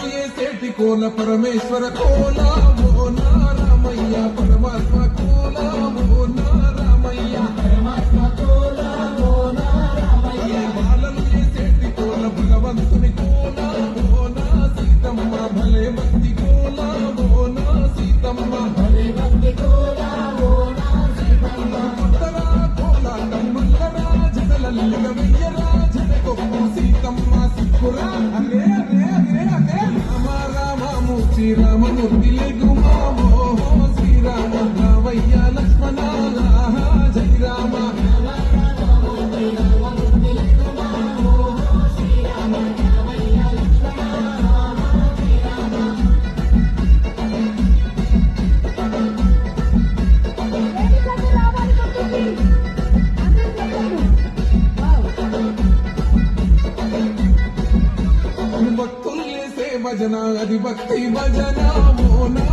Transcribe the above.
బాలలు ఏసేటి కోల పరమేశ్వర కోల ఓ నా రామయ్య పరమాత్మ కోల ఓ నా రామయ్య పరమాత్మ కోల ఓ నా రామయ్య బాలలు ఏసేటి కోల భగవంతుని కోల ఓ నా సీతమ్మ భలే భక్తి కోల ఓ నా సీతమ్మ భలే భక్తి కోల ఓ నా సీతమ్మ కొట్టరా కోల కన్నుల్లరా జడలల్లిగ వెయ్యరా జడకొప్పు సీతమ్మ సిక్కురా అరే అరే అరే అరే రామ రామ శ్రీరామమూర్తి లేగుమామో శ్రీరామ రామయ్య లక్ష్మణ జై రామ భక్తులు చేసే భజన అది భక్తి భజన మోనా